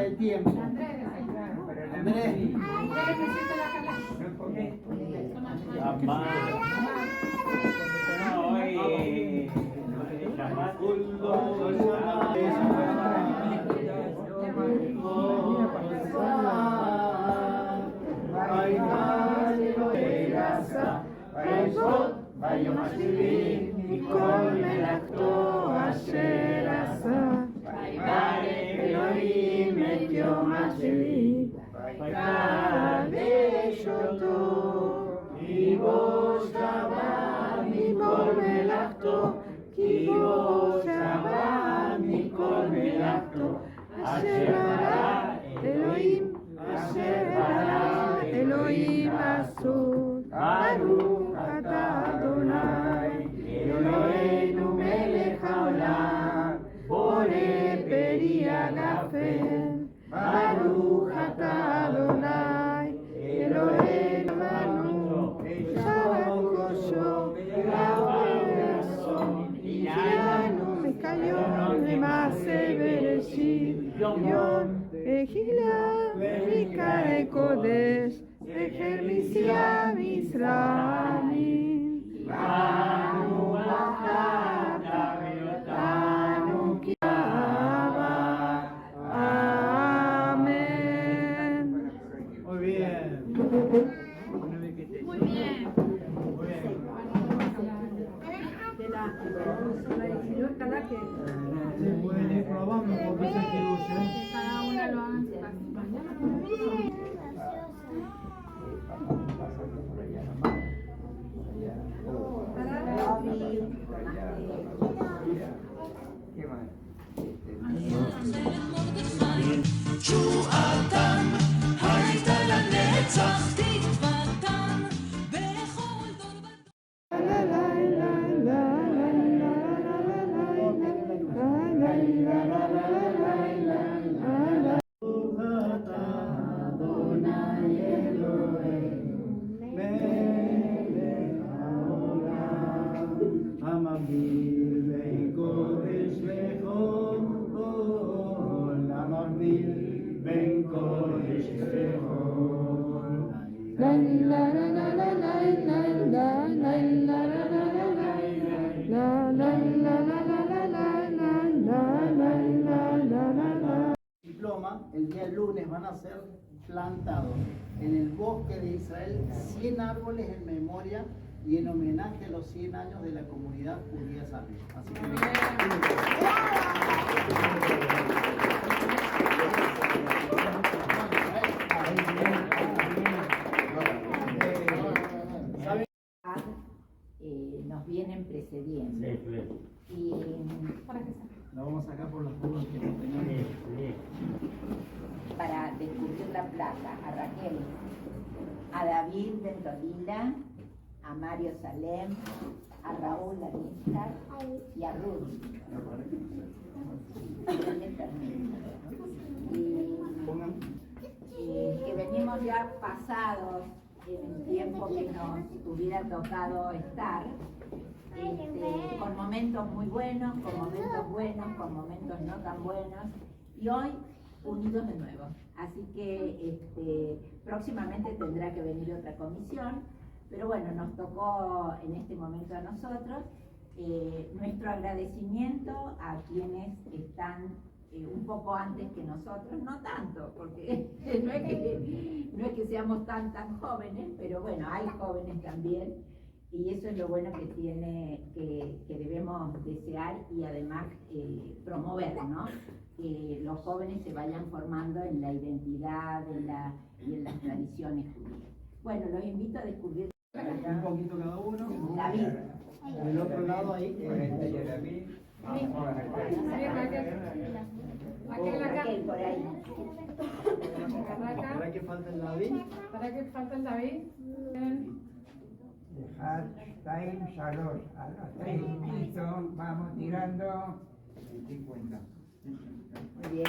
el tiempo. Andrés. ביום השביעי מכל מלאכתו אשר עשה. ויברך אלוהים את יום השביעי ויקדש אותו, כי בו שבה מכל מלאכתו, כי בו שבה מכל מלאכתו אשר ברא אלוהים, אשר ברא אלוהים לעשות. ברוך אתה אדוני אלוהינו מלך העולם בורא פרי ענפים. ברוך אתה אדוני אלוהינו בנו שבת קודשו ועשו והגיענו וכיום למעשה בראשית יום תחילה ויקרא קודש זכר נשיאה מצרים. בנו בחרת ואותנו קרבה. Amén. Muy bien. Muy bien. Muy bien. Se pueden ir probando porque se diluye. Cada una lo hagan en su casa. תשועתם הייתה לנצח תקוותם בכל דור el día lunes van a ser plantados en el bosque de Israel 100 árboles en memoria y en homenaje a los 100 años de la comunidad judía Salem. Así nos vienen precediendo. Y lo vamos a sacar por los puntos que no tenemos. para descubrir la plata a Raquel, a David Bentolila, a Mario Salem, a Raúl Aristar y a Ruth. Que venimos ya pasados en el tiempo que nos hubiera tocado estar, con momentos muy buenos, con momentos no tan buenos, y hoy unidos de nuevo. Así que próximamente tendrá que venir otra comisión, pero bueno, nos tocó en este momento a nosotros. Nuestro agradecimiento a quienes están un poco antes que nosotros, no tanto, porque no es que seamos tan jóvenes, pero bueno, hay jóvenes también, y eso es lo bueno que tiene, que debemos desear y además promover, ¿no? Que los jóvenes se vayan formando en la identidad y en las tradiciones judías. Bueno, los invito a descubrir Un poquito cada uno. David. Del otro lado ahí. Raquel, por ahí. ¿Para qué falta el David? ¿Para qué falta el David? Dejar time salos a los 3 minutos, vamos tirando 50. Muy bien.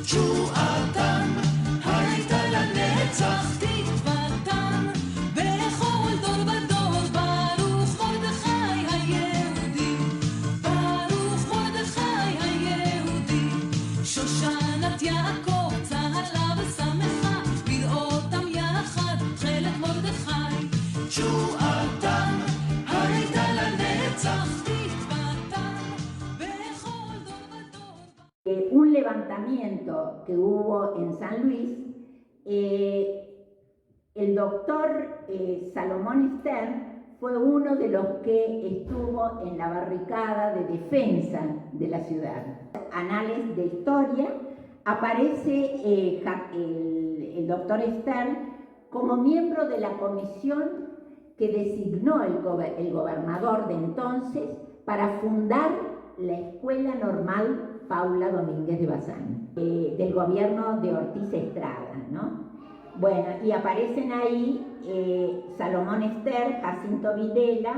תשועתם הייתה לנצח תקווה Un levantamiento que hubo en San Luis, el doctor Salomón Stern fue uno de los que estuvo en la barricada de defensa de la ciudad. Anales de historia, aparece el doctor Stern como miembro de la comisión que designó el gobernador de entonces para fundar la Escuela Normal Paula Domínguez de Bazán, del gobierno de Ortiz Estrada, ¿no? Bueno, y aparecen ahí Salomón Stern, Jacinto Videla,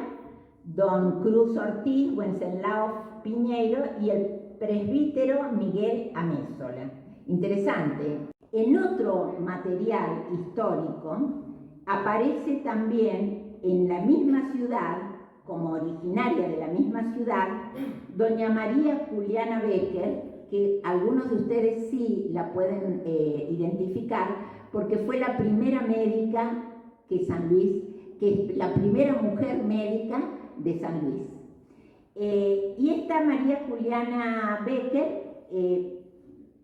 don Cruz Ortiz, Wenceslao Piñeiro y el presbítero Miguel Amézola. Interesante. En otro material histórico aparece también en la misma ciudad, como originaria de la misma ciudad, doña María Juliana Becker, que algunos de ustedes sí la pueden identificar, porque fue la primera médica que San Luis, que es la primera mujer médica de San Luis. Y esta María Juliana Becker,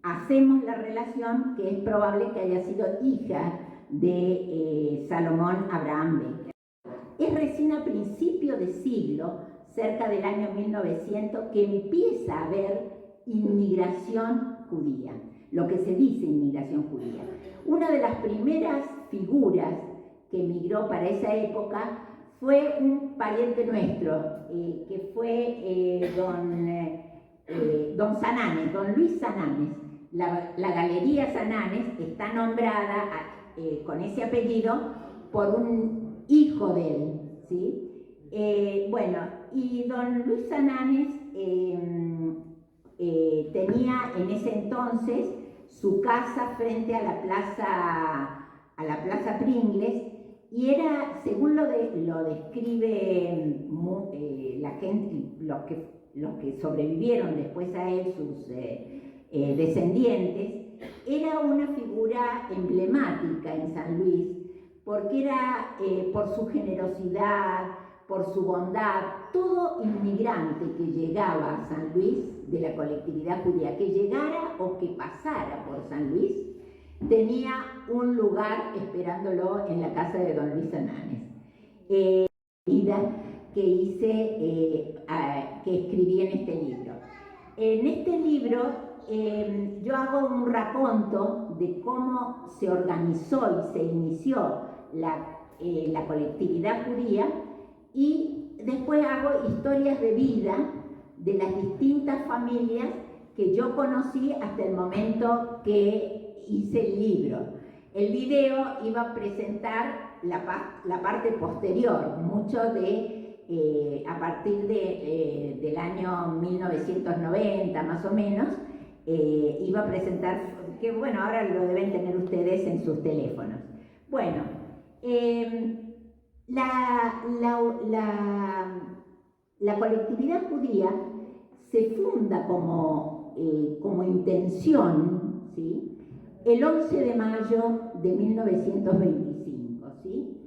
hacemos la relación que es probable que haya sido hija de Salomón Abraham Becker. Es recién a principio de siglo, cerca del año 1900, que empieza a haber inmigración judía, lo que se dice inmigración judía. Una de las primeras figuras que emigró para esa época fue un pariente nuestro, que fue don Sananes, don Luis Sananes. La Galería Sananes está nombrada con ese apellido por un hijo de él, ¿sí? Bueno, y don Luis Sananes tenía en ese entonces su casa frente a la plaza Pringles, y era, según lo describe la gente, los que sobrevivieron después a él, sus descendientes, era una figura emblemática en San Luis, porque era por su generosidad, por su bondad. Todo inmigrante que llegaba a San Luis, de la colectividad judía, que llegara o que pasara por San Luis, tenía un lugar esperándolo en la casa de don Luis Sananes. Vida que hice, que escribí en este libro. En este libro yo hago un raconto de cómo se organizó y se inició la colectividad judía, y después hago historias de vida de las distintas familias que yo conocí hasta el momento que hice el libro. El video iba a presentar la parte posterior, mucho a partir del año 1990 más o menos, iba a presentar, que bueno, ahora lo deben tener ustedes en sus teléfonos. Bueno, la colectividad judía se funda como intención, ¿sí?, el 11 de mayo de 1925, ¿sí?,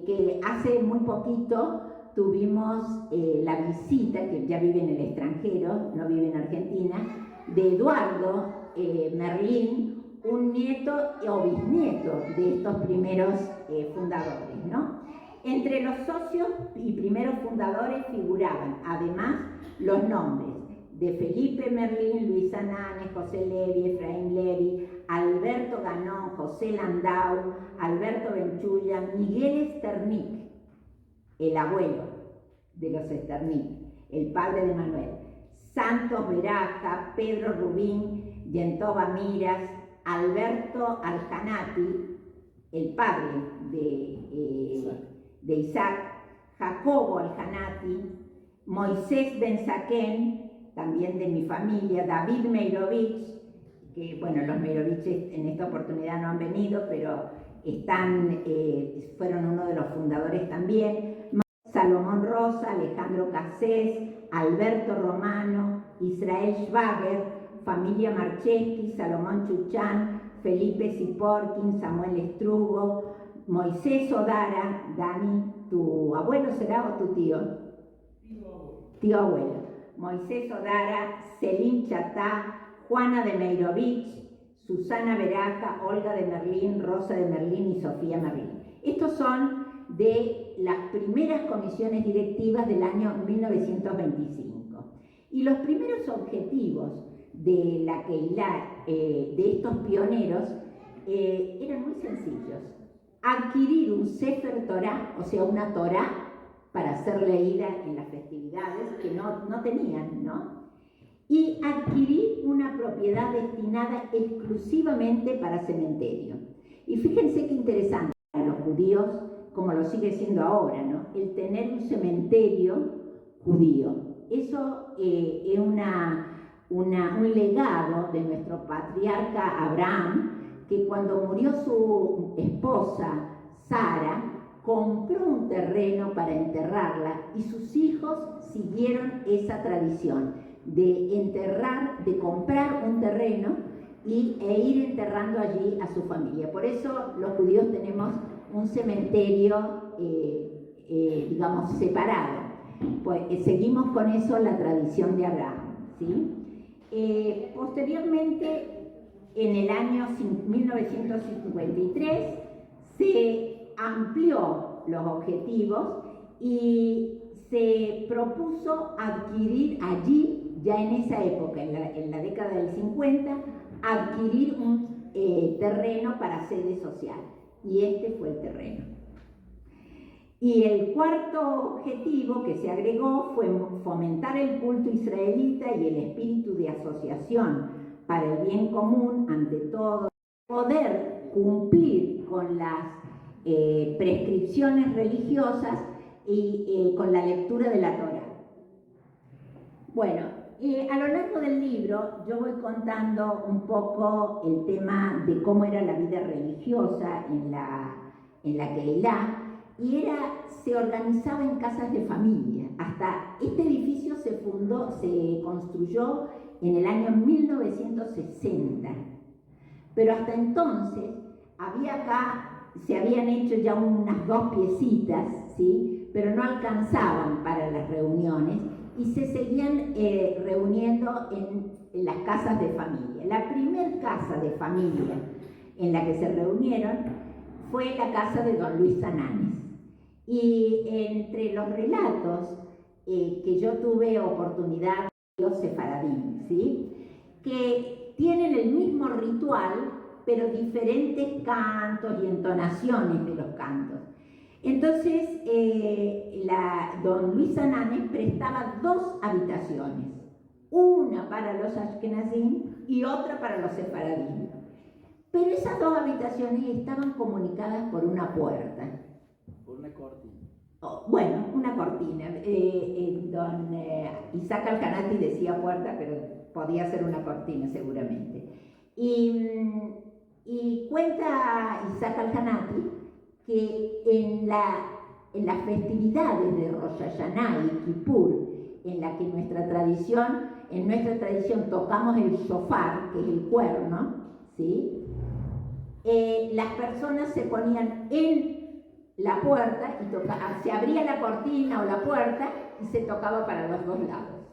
que hace muy poquito tuvimos la visita, que ya vive en el extranjero, no vive en Argentina, de Eduardo Merlín, un nieto o bisnieto de estos primeros fundadores, ¿no? Entre los socios y primeros fundadores figuraban, además, los nombres de Felipe Merlín, Luis Sananes, José Levi, Efraín Levi, Alberto Ganón, José Landau, Alberto Benchulla, Miguel Esternic, el abuelo de los Esternic, el padre de Manuel, Santos Veraja, Pedro Rubín, Yentoba Miras, Alberto Aljanati, el padre de Isaac, Jacobo Aljanati, Moisés Benzaquén, también de mi familia, David Meirovich, que bueno, los Meiroviches en esta oportunidad no han venido, pero fueron uno de los fundadores también, Salomón Rosa, Alejandro Cassés, Alberto Romano, Israel Schwager, familia Marcheski, Salomón Chuchán, Felipe Siporkin, Samuel Estrugo, Moisés Odara. Dani, ¿tu abuelo será o tu tío? Tío abuelo. Moisés Odara, Selim Chatá, Juana de Meirovich, Susana Veraja, Olga de Merlín, Rosa de Merlín y Sofía Merlín. Estos son de las primeras comisiones directivas del año 1925. Y los primeros objetivos de la Keilah, de estos pioneros, eran muy sencillos. Adquirir un Sefer Torah, o sea, una Torah para ser leída en las festividades, que no tenían, ¿no? Y adquirir una propiedad destinada exclusivamente para cementerio. Y fíjense qué interesante para los judíos, como lo sigue siendo ahora, ¿no? El tener un cementerio judío. Eso es un legado de nuestro patriarca Abraham, que cuando murió su esposa Sara, compró un terreno para enterrarla y sus hijos siguieron esa tradición de enterrar, de comprar un terreno e ir enterrando allí a su familia. Por eso los judíos tenemos un cementerio, digamos, separado. Pues seguimos con eso la tradición de Abraham, ¿sí? Posteriormente, en el año 1953, se amplió los objetivos y se propuso adquirir allí, ya en esa época, en la década del 50, adquirir un terreno para sede social. Y este fue el terreno. Y el cuarto objetivo que se agregó fue fomentar el culto israelita y el espíritu de asociación para el bien común ante todo, poder cumplir con las prescripciones religiosas y con la lectura de la Torá. Bueno, a lo largo del libro yo voy contando un poco el tema de cómo era la vida religiosa en la Keilah, y se organizaba en casas de familia. Hasta este edificio se construyó en el año 1960, pero hasta entonces se habían hecho ya unas 2 piecitas, ¿sí? Pero no alcanzaban para las reuniones y se seguían reuniendo en las casas de familia. La primer casa de familia en la que se reunieron fue la casa de don Luis Sananes. Y entre los relatos que yo tuve oportunidad de los sefaradín, ¿sí? Que tienen el mismo ritual, pero diferentes cantos y entonaciones de los cantos. Entonces, don Luis Sananes prestaba 2 habitaciones, una para los ashkenazim y otra para los sefaradín. Pero esas 2 habitaciones estaban comunicadas por una puerta. Por una cortina. Bueno, una cortina. Don Isaac Al-Hanati decía puerta, pero podía ser una cortina seguramente. Y cuenta Isaac Al-Hanati que en las festividades de Rosh Hashanah y Kippur, en la que en nuestra tradición tocamos el shofar, que es el cuerno, ¿sí? Las personas se ponían en la puerta y se abría la cortina o la puerta y se tocaba para los 2 lados.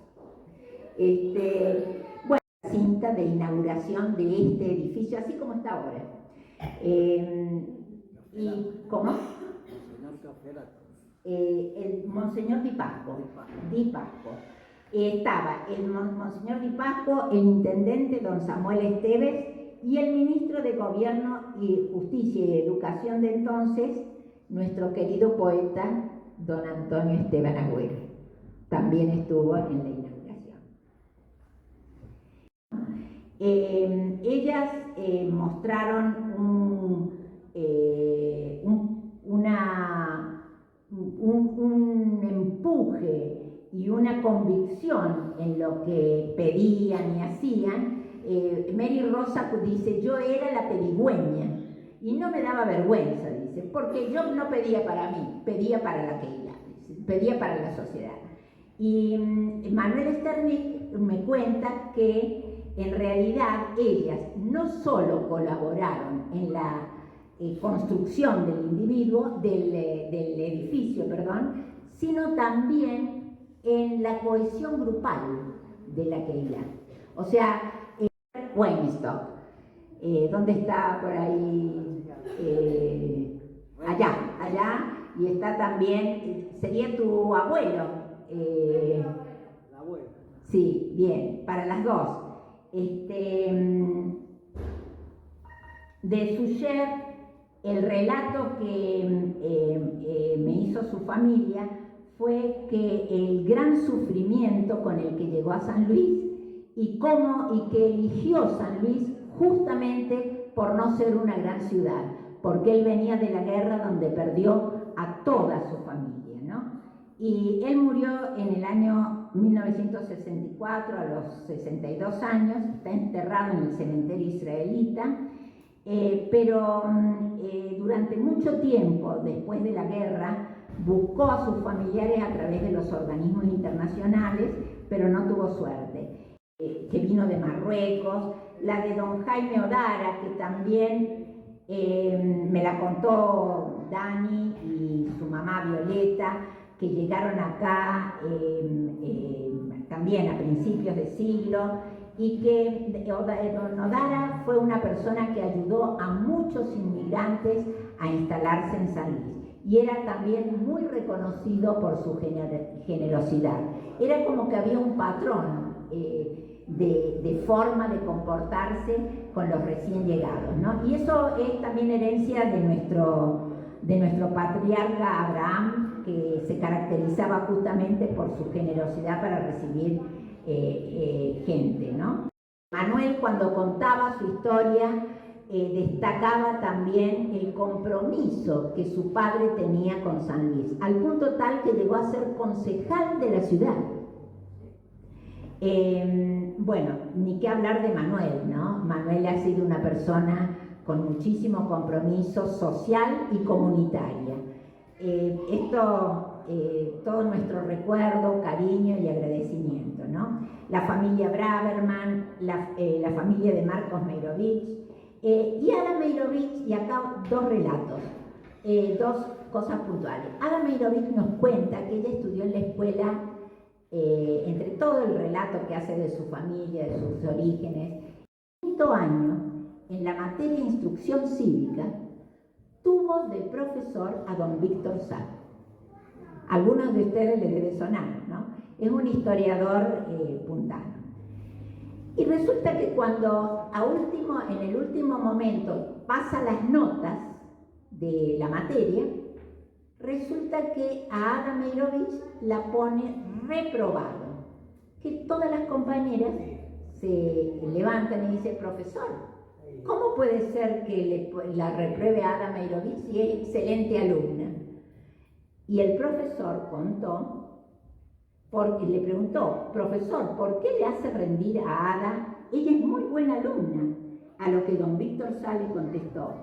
Bueno, la cinta de inauguración de este edificio, así como está ahora. ¿Y cómo? El Monseñor Di Pasco. Estaba el Monseñor Di Pasco, el intendente don Samuel Esteves y el ministro de Gobierno y Justicia y Educación de entonces, nuestro querido poeta don Antonio Esteban Agüero. También estuvo en la inauguración. Ellas mostraron un empuje y una convicción en lo que pedían y hacían. Mary Rosa dice: yo era la pedigüeña y no me daba vergüenza, dice, porque yo no pedía para mí, pedía para la Keilah, pedía para la sociedad. Y Manuel Sternik me cuenta que en realidad ellas no solo colaboraron en la construcción del individuo, del edificio, sino también en la cohesión grupal de la Keilah. O sea, Weinstock. ¿Dónde está por ahí? Allá. Y está también, sería tu abuelo. La abuela. Sí, bien, para las dos. De Suger, el relato que me hizo su familia fue que el gran sufrimiento con el que llegó a San Luis y que eligió San Luis justamente por no ser una gran ciudad, porque él venía de la guerra donde perdió a toda su familia, ¿no? Y él murió en el año 1964, a los 62 años, está enterrado en el cementerio israelita, pero durante mucho tiempo, después de la guerra, buscó a sus familiares a través de los organismos internacionales, pero no tuvo suerte. Que vino de Marruecos, la de don Jaime Odara, que también me la contó Dani y su mamá Violeta, que llegaron acá también a principios de siglo, y que don Odara fue una persona que ayudó a muchos inmigrantes a instalarse en San Luis. Y era también muy reconocido por su generosidad. Era como que había un patrón de forma de comportarse con los recién llegados, ¿no? Y eso es también herencia de nuestro patriarca Abraham, que se caracterizaba justamente por su generosidad para recibir gente, ¿no? Manuel, cuando contaba su historia, destacaba también el compromiso que su padre tenía con San Luis, al punto tal que llegó a ser concejal de la ciudad. Bueno, ni qué hablar de Manuel, ¿no? Manuel ha sido una persona con muchísimo compromiso social y comunitaria. Todo nuestro recuerdo, cariño y agradecimiento, ¿no? La familia Braverman, la familia de Marcos Meirovich, y Ada Meirovich, y acá dos relatos, dos cosas puntuales. Ada Meirovich nos cuenta que ella estudió en la escuela, entre todo el relato que hace de su familia, de sus orígenes, en quinto año, en la materia de instrucción cívica, tuvo de profesor a don Víctor Sá. Algunos de ustedes les debe sonar, ¿no? Es un historiador puntano. Y resulta que cuando en el último momento pasa las notas de la materia, resulta que a Ada Meirovich la pone reprobado. Que todas las compañeras se levantan y dicen: profesor, ¿cómo puede ser que la repruebe a Ada Meirovich si es excelente alumna? Y el profesor contó, porque le preguntó: profesor, ¿por qué le hace rendir a Ada? Ella es muy buena alumna. A lo que don Víctor Sá le contestó: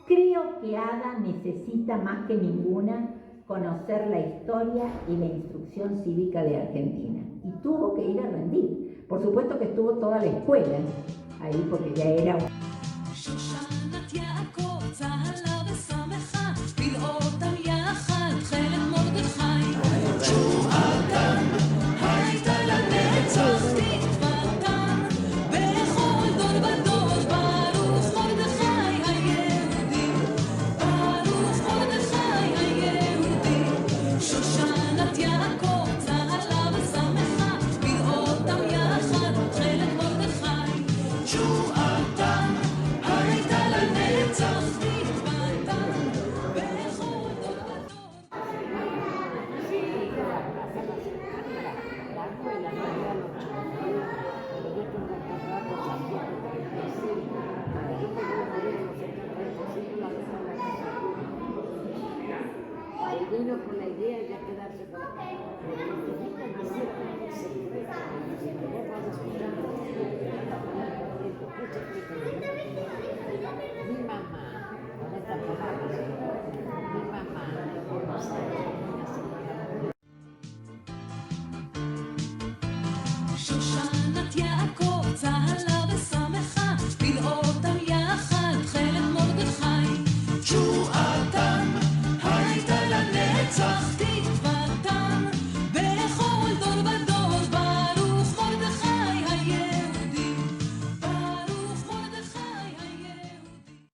creo que Ada necesita más que ninguna conocer la historia y la instrucción cívica de Argentina. Y tuvo que ir a rendir. Por supuesto que estuvo toda la escuela ahí, porque ya era